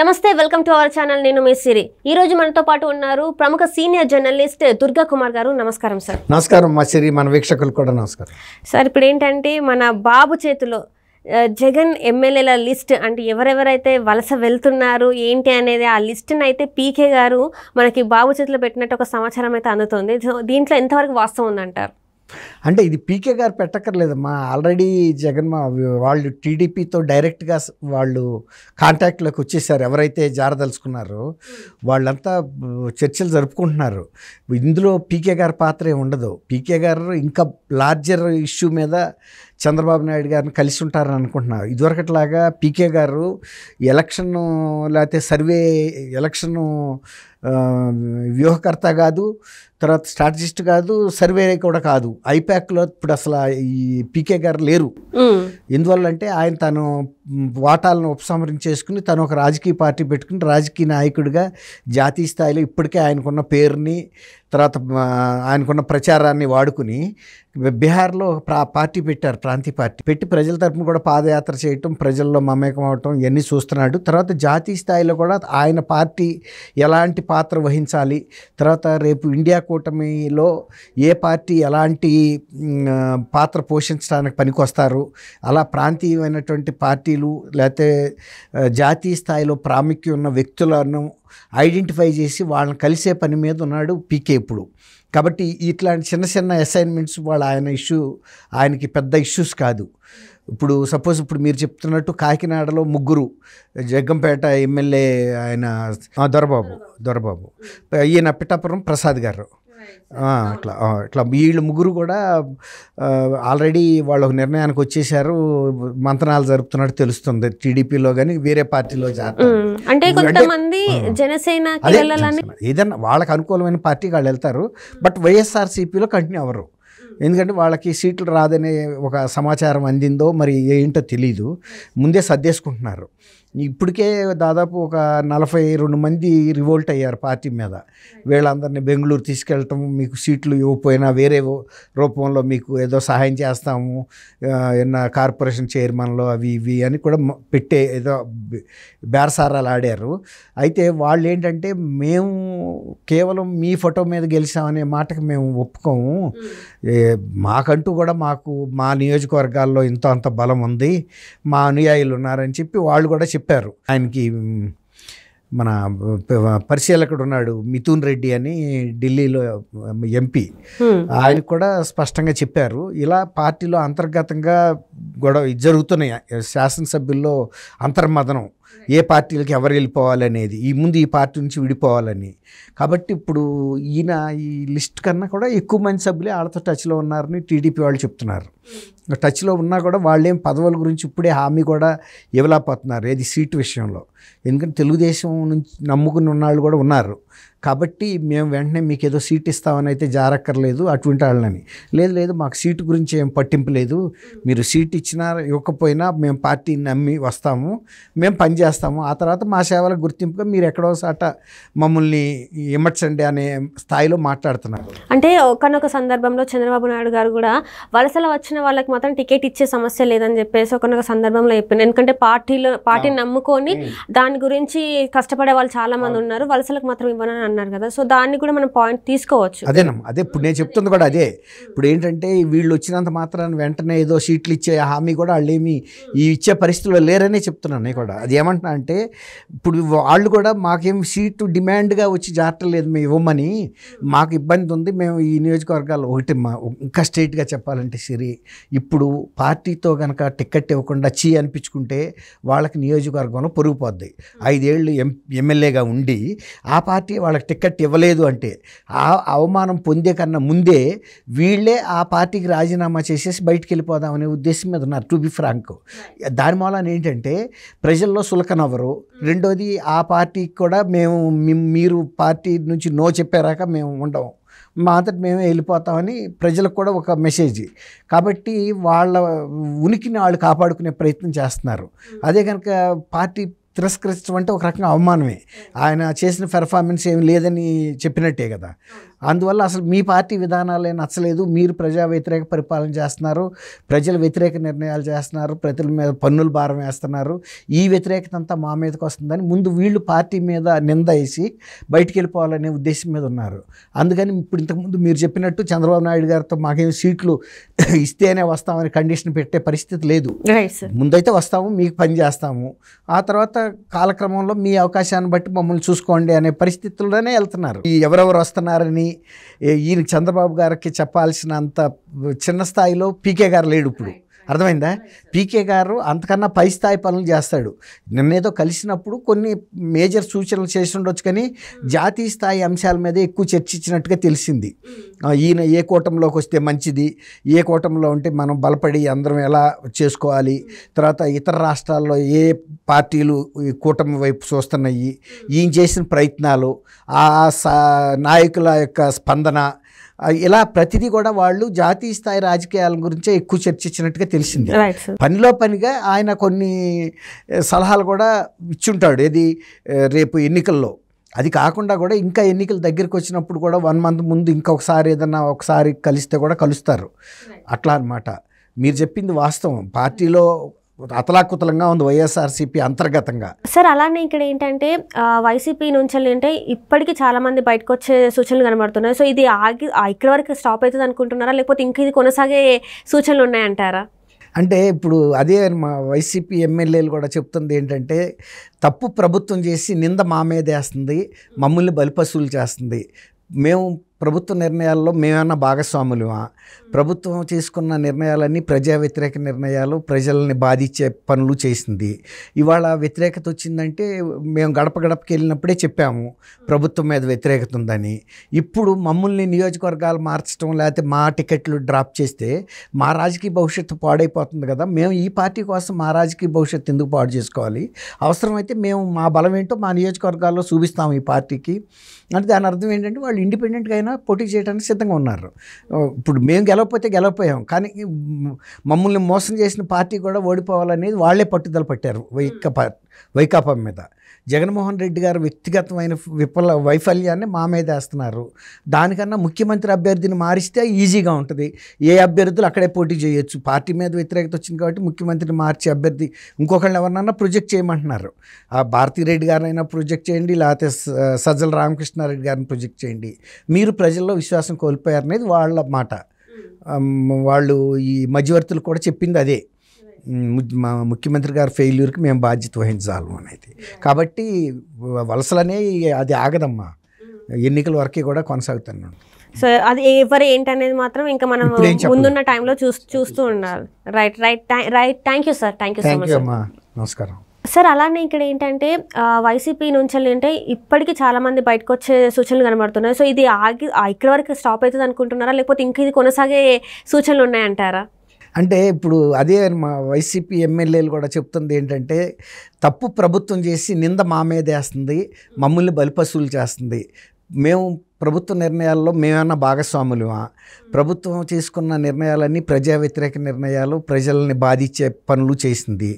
నమస్తే, welcome to our channel. నేను మీ సిరి. ఈ రోజు మనతో పాటు ఉన్నారు ప్రముఖ సీనియర్ జర్నలిస్ట్ దుర్గా కుమార్ గారు. నమస్కారం సార్. నమస్కారం మా సిరి, మన వీక్షకులు కూడా నమస్కారం సార్. ఇప్పుడు ఏంటంటే మన బాబు చేతిలో జగన్ ఎమ్మెల్యేల లిస్ట్, అంటే ఎవరెవరైతే వలస వెళ్తున్నారు ఏంటి అనేది ఆ లిస్ట్ని అయితే పీకే గారు మనకి బాబు చేతిలో పెట్టినట్టు ఒక సమాచారం అయితే అందుతుంది. దీంట్లో ఎంతవరకు వాస్తవం ఉందంటారు? అంటే ఇది పీకే గారు పెట్టక్కర్లేదమ్మా, ఆల్రెడీ జగన్ వాళ్ళు టీడీపీతో డైరెక్ట్గా వాళ్ళు కాంటాక్ట్లోకి వచ్చేసారు. ఎవరైతే జారదలుచుకున్నారో వాళ్ళంతా చర్చలు జరుపుకుంటున్నారు. ఇందులో పీకే గారి పాత్ర ఉండదు. పీకే గారు ఇంకా లార్జర్ ఇష్యూ మీద చంద్రబాబు నాయుడు గారిని కలిసి ఉంటారని అనుకుంటున్నారు. ఇదివరకట్లాగా పీకే గారు ఎలక్షన్ లేకపోతే సర్వే ఎలక్షన్ వ్యూహకర్త కాదు, తర్వాత స్ట్రాటజిస్ట్ కాదు, సర్వే కూడా కాదు. ఐపాక్లో ఇప్పుడు అసలు ఈ పీకే గారు లేరు. ఎందువల్లంటే ఆయన తను వాటాలను ఉపసంహరించేసుకుని తను ఒక రాజకీయ పార్టీ పెట్టుకుని రాజకీయ నాయకుడిగా జాతీయ స్థాయిలో ఇప్పటికే ఆయనకున్న పేరుని తర్వాత ఆయనకున్న ప్రచారాన్ని వాడుకుని బీహార్లో పార్టీ పెట్టారు, ప్రాంతీయ పార్టీ పెట్టి ప్రజల తరపున కూడా పాదయాత్ర చేయటం, ప్రజల్లో మమేకం అవటం ఇవన్నీ చూస్తున్నాడు. తర్వాత జాతీయ స్థాయిలో కూడా ఆయన పార్టీ ఎలాంటి పాత్ర వహించాలి, తర్వాత రేపు ఇండియా కూటమిలో ఏ పార్టీ ఎలాంటి పాత్ర పోషించడానికి పనికొస్తారు, అలా ప్రాంతీయమైనటువంటి పార్టీలు లేకపోతే జాతీయ స్థాయిలో ప్రాముఖ్యం ఉన్న వ్యక్తులను ఐడెంటిఫై చేసి వాళ్ళని కలిసే పని మీద ఉన్నాడు పీకే ఇప్పుడు. కాబట్టి ఇట్లాంటి చిన్న చిన్న అసైన్మెంట్స్ ఆయనకి పెద్ద ఇష్యూస్ కాదు. ఇప్పుడు సపోజ్ ఇప్పుడు మీరు చెప్తున్నట్టు కాకినాడలో ముగ్గురు, జగ్గంపేట ఎమ్మెల్యే ఆయన దొరబాబు, ఈయన పిఠాపురం ప్రసాద్ గారు, ఇట్లా వీళ్ళు ముగ్గురు కూడా ఆల్రెడీ వాళ్ళు ఒక నిర్ణయానికి వచ్చేసారు. మంతనాలు జరుపుతున్నట్టు తెలుస్తుంది టీడీపీలో కానీ వేరే పార్టీలో. అంటే కొంతమంది జనసేన ఏదన్నా వాళ్ళకి అనుకూలమైన పార్టీకి వాళ్ళు వెళ్తారు, బట్ వైఎస్ఆర్సీపీలో కంటిన్యూ అవ్వరు. ఎందుకంటే వాళ్ళకి సీట్లు రాదనే ఒక సమాచారం అందిందో మరి ఏంటో తెలీదు, ముందే సర్దేసుకుంటున్నారు. ఇప్పటికే దాదాపు ఒక 42 మంది రివోల్ట్ అయ్యారు పార్టీ మీద. వీళ్ళందరినీ బెంగళూరు తీసుకెళ్ళటం, మీకు సీట్లు ఇవ్వకపోయినా వేరే రూపంలో మీకు ఏదో సహాయం చేస్తాము, ఏమన్నా కార్పొరేషన్ చైర్మన్లో అవి ఇవి అని కూడా పెట్టే ఏదో బేరసారాలు ఆడారు. అయితే వాళ్ళు ఏంటంటే మేము కేవలం మీ ఫోటో మీద గెలిచామనే మాటకి మేము ఒప్పుకోము, మాకంటూ కూడా మా నియోజకవర్గాల్లో ఇంత అంత బలం ఉంది, మా అనుయాయులు ఉన్నారని చెప్పి వాళ్ళు కూడా చెప్పారు. ఆయనకి మన పరిశీలకుడు ఉన్నాడు మిథున్ రెడ్డి అని ఢిల్లీలో ఎంపీ, ఆయన కూడా స్పష్టంగా చెప్పారు ఇలా పార్టీలో అంతర్గతంగా గొడవ జరుగుతున్నాయి, శాసనసభ్యుల్లో అంతర్మదనం, ఏ పార్టీలకి ఎవరు వెళ్ళిపోవాలనేది, ముందు ఈ పార్టీ నుంచి విడిపోవాలని. కాబట్టి ఇప్పుడు ఈయన ఈ లిస్ట్ కన్నా కూడా ఎక్కువ మంది సభ్యులే వాళ్ళతో టచ్లో ఉన్నారని టీడీపీ వాళ్ళు చెప్తున్నారు. టచ్లో ఉన్నా కూడా వాళ్ళేం పదవుల గురించి ఇప్పుడే హామీ కూడా ఇవ్వలేకపోతున్నారు, ఏది సీటు విషయంలో. ఎందుకంటే తెలుగుదేశం నుంచి నమ్ముకుని ఉన్నవాళ్ళు కూడా ఉన్నారు. కాబట్టి మేము వెంటనే మీకు ఏదో సీట్ ఇస్తామని అయితే జారక్కర్లేదు అటువంటి వాళ్ళని. లేదు మాకు సీటు గురించి ఏం పట్టింపు లేదు, మీరు సీట్ ఇచ్చినా ఇవ్వకపోయినా మేము పార్టీని నమ్మి వస్తాము, మేము పనిచేస్తాము, ఆ తర్వాత మా సేవలకు గుర్తింపుగా మీరు ఎక్కడో సాట మమ్మల్ని ఇమ్మర్చండి అనే స్థాయిలో మాట్లాడుతున్నారు. అంటే ఒకనొక సందర్భంలో చంద్రబాబు నాయుడు గారు కూడా వలసలు వచ్చిన వాళ్ళకి మాత్రం టికెట్ ఇచ్చే సమస్య లేదని చెప్పేసి ఒకనొక సందర్భంలో చెప్పారు. ఎందుకంటే పార్టీని నమ్ముకొని దాని గురించి కష్టపడే వాళ్ళు చాలా మంది ఉన్నారు, వలసలకు మాత్రం ఇవ్వనని అన్నారు కదా. సో దాన్ని కూడా మనం పాయింట్ తీసుకోవచ్చు. అదే ఇప్పుడు నేను చెప్తుంది కూడా అదే. ఇప్పుడు ఏంటంటే వీళ్ళు వచ్చినంత మాత్రాన్ని వెంటనే ఏదో సీట్లు ఇచ్చే హామీ కూడా వాళ్ళు ఏమి ఇచ్చే పరిస్థితుల్లో లేరనే చెప్తున్నాను నేను కూడా. అది ఏమంటున్నా అంటే ఇప్పుడు వాళ్ళు కూడా మాకేం సీటు డిమాండ్గా వచ్చి జారట్లేదు, మేము ఇవ్వమని, మాకు ఇబ్బంది ఉంది, మేము ఈ నియోజకవర్గాలు ఒకటి ఇంకా స్ట్రైట్గా చెప్పాలంటే సిరి, ఇప్పుడు పార్టీతో కనుక టికెట్ ఇవ్వకుండా అనిపించుకుంటే వాళ్ళకి నియోజకవర్గంలో పొరుగుపోద్ది. 5 ఏళ్ళు ఎమ్మెల్యేగా ఉండి ఆ పార్టీ వాళ్ళకి టికెట్ ఇవ్వలేదు అంటే ఆ అవమానం పొందే కన్నా ముందే వీళ్ళే ఆ పార్టీకి రాజీనామా చేసేసి బయటికి వెళ్ళిపోదామనే ఉద్దేశం మీద ఉన్నారు, టు బి ఫ్రాంక్. దాని మూలాన ఏంటంటే ప్రజల్లో సులకనవ్వరు. రెండోది ఆ పార్టీకి కూడా మీరు పార్టీ నుంచి నో చెప్పారాక మేము ఉండము, మా అంతటి మేమే వెళ్ళిపోతామని ప్రజలకు కూడా ఒక మెసేజ్. కాబట్టి వాళ్ళ ఉనికిని వాళ్ళు కాపాడుకునే ప్రయత్నం చేస్తున్నారు. అదే కనుక పార్టీ తిరస్కరించడం అంటే ఒక రకంగా అవమానమే. ఆయన చేసిన పెర్ఫార్మెన్స్ ఏమి లేదని చెప్పినట్టే కదా. అందువల్ల అసలు మీ పార్టీ విధానాలే నచ్చలేదు, మీరు ప్రజా వ్యతిరేక పరిపాలన చేస్తున్నారు, ప్రజల వ్యతిరేక నిర్ణయాలు చేస్తున్నారు, ప్రజల మీద పన్నుల భారం వేస్తున్నారు, ఈ వ్యతిరేకత అంతా మా మీదకి వస్తుందని ముందు వీళ్ళు పార్టీ మీద నింద వేసి బయటికి వెళ్ళిపోవాలనే ఉద్దేశం మీద ఉన్నారు. అందుకని ఇప్పుడు ఇంతకుముందు మీరు చెప్పినట్టు చంద్రబాబు నాయుడు గారితో మాకేం సీట్లు ఇస్తేనే వస్తామని కండిషన్ పెట్టే పరిస్థితి లేదు. ముందైతే వస్తాము, మీకు పని చేస్తాము, ఆ తర్వాత కాలక్రమంలో మీ అవకాశాన్ని బట్టి మమ్మల్ని చూసుకోండి అనే పరిస్థితుల్లోనే వెళ్తున్నారు. ఈ ఎవరెవరు వస్తున్నారని ఈయన చంద్రబాబు గారికి చెప్పాల్సినంత చిన్న స్థాయిలో పీకే గారు లేడు ఇప్పుడు. అర్థమైందా? పీకే గారు అంతకన్నా పై స్థాయి పనులు చేస్తాడు. నిన్నేదో కలిసినప్పుడు కొన్ని మేజర్ సూచనలు చేసి ఉండొచ్చు, కానీ జాతీయ స్థాయి అంశాల మీద ఎక్కువ చర్చించినట్టుగా తెలిసింది. ఈయన ఏ కూటమిలోకి వస్తే మంచిది, ఏ కూటమిలో ఉంటే మనం బలపడి అందరం ఎలా చేసుకోవాలి, తర్వాత ఇతర రాష్ట్రాల్లో ఏ పార్టీలు ఈ కూటమి వైపు చూస్తున్నాయి, ఈయన చేసిన ప్రయత్నాలు, ఆ నాయకుల యొక్క స్పందన, ఇలా ప్రతిదీ కూడా వాళ్ళు జాతీయ స్థాయి రాజకీయాల గురించే ఎక్కువ చర్చించినట్టుగా తెలిసింది. పనిలో పనిగా ఆయన కొన్ని సలహాలు కూడా ఇచ్చుంటాడు, ఏది రేపు ఎన్నికల్లో. అది కాకుండా కూడా ఇంకా ఎన్నికలు దగ్గరికి వచ్చినప్పుడు కూడా 1 month ముందు ఇంకొకసారి ఏదన్నా ఒకసారి కలిస్తే కూడా కలుస్తారు. అట్లా అన్నమాట. మీరు చెప్పింది వాస్తవం. పార్టీలో అతలాకుతలంగా ఉంది వైఎస్ఆర్సీపీ అంతర్గతంగా. సార్ అలానే ఇక్కడ ఏంటంటే వైసీపీ నుంచి అంటే ఇప్పటికీ చాలా మంది బయటకు వచ్చే సూచనలు కనబడుతున్నాయి. సో ఇది ఇక్కడ వరకు స్టాప్ అవుతుంది అనుకుంటున్నారా, లేకపోతే ఇంకా ఇది కొనసాగే సూచనలు ఉన్నాయంటారా? అంటే ఇప్పుడు అదే మా వైసీపీ ఎమ్మెల్యేలు కూడా చెప్తుంది ఏంటంటే, తప్పు ప్రభుత్వం చేసి నింద మా మీద వేస్తుంది, మమ్మల్ని బలిపశువులు చేస్తుంది. మేము ప్రభుత్వ నిర్ణయాల్లో మేమన్నా భాగస్వాములమా? ప్రభుత్వం తీసుకున్న నిర్ణయాలన్నీ ప్రజా వ్యతిరేక నిర్ణయాలు, ప్రజల్ని బాధించే పనులు చేసింది. ఇవాళ వ్యతిరేకత వచ్చిందంటే మేము గడప గడపకి వెళ్ళినప్పుడే చెప్పాము ప్రభుత్వం మీద వ్యతిరేకత ఉందని. ఇప్పుడు మమ్మల్ని నియోజకవర్గాలు మార్చడం, లేకపోతే మా టికెట్లు డ్రాప్ చేస్తే మా రాజకీయ భవిష్యత్తు పాడైపోతుంది కదా. మేము ఈ పార్టీ కోసం మా రాజకీయ భవిష్యత్తు ఎందుకు పాడు చేసుకోవాలి? అవసరమైతే మేము మా బలం ఏంటో మా నియోజకవర్గాల్లో చూపిస్తాము ఈ పార్టీకి అంటే. దాని అర్థం ఏంటంటే వాళ్ళు ఇండిపెండెంట్గా అయినా పోటీ చేయడానికి సిద్ధంగా ఉన్నారు. ఇప్పుడు మేము గెలవకపోతే గెలవపోయాం, కానీ మమ్మల్ని మోసం చేసిన పార్టీ కూడా ఓడిపోవాలనేది వాళ్ళే పట్టుదల పట్టారు వైకాపా మీద. జగన్మోహన్ రెడ్డి గారు వ్యక్తిగతమైన వైఫల్యాన్ని మా మీద వేస్తున్నారు. దానికన్నా ముఖ్యమంత్రి అభ్యర్థిని మారిస్తే ఈజీగా ఉంటుంది. ఏ అభ్యర్థులు అక్కడే పోటీ చేయొచ్చు. పార్టీ మీద వ్యతిరేకత వచ్చింది కాబట్టి ముఖ్యమంత్రిని మార్చి అభ్యర్థి ఇంకొకళ్ళని ఎవరినన్నా ప్రొజెక్ట్ చేయమంటున్నారు. ఆ భారతీరెడ్డి గారినైనా ప్రొజెక్ట్ చేయండి, లేకపోతే సజ్జల రామకృష్ణారెడ్డి గారిని ప్రొజెక్ట్ చేయండి. మీరు ప్రజల్లో విశ్వాసం కోల్పోయారనేది వాళ్ళ మాట. వాళ్ళు ఈ మధ్యవర్తులు కూడా చెప్పింది అదే, మా ముఖ్యమంత్రి గారి ఫెయిల్యూర్కి మేము బాధ్యత వహించాలి అనేది. కాబట్టి వలసలనే అది ఆగదమ్మా, ఎన్నికల వరకే కూడా కొనసాగుతున్నాను. సో అది ఎవరు ఏంటనేది మాత్రం ఇంకా మనం ముందున్న టైంలో చూస్తూ ఉండాలి. Right right right thank you sir. Thank you so much. నమస్కారం సార్. అలానే ఇక్కడ ఏంటంటే వైసీపీ నుంచి అంటే ఇప్పటికీ చాలా మంది బయటకు వచ్చే సూచనలు కనబడుతున్నాయి. సో ఇది ఇక్కడ వరకు స్టాప్ అవుతుంది అనుకుంటున్నారా, లేకపోతే ఇంకా ఇది కొనసాగే సూచనలు ఉన్నాయంటారా? అంటే ఇప్పుడు అదే మా వైసీపీ ఎమ్మెల్యేలు కూడా చెప్తుంది ఏంటంటే, తప్పు ప్రభుత్వం చేసి నింద మా మీద వేస్తుంది, మమ్మల్ని బలిపశువులు చేస్తుంది. మేము ప్రభుత్వ నిర్ణయాల్లో మేమన్నా భాగస్వాములమా? ప్రభుత్వం తీసుకున్న నిర్ణయాలన్నీ ప్రజా వ్యతిరేక నిర్ణయాలు, ప్రజల్ని బాధించే పనులు చేసింది.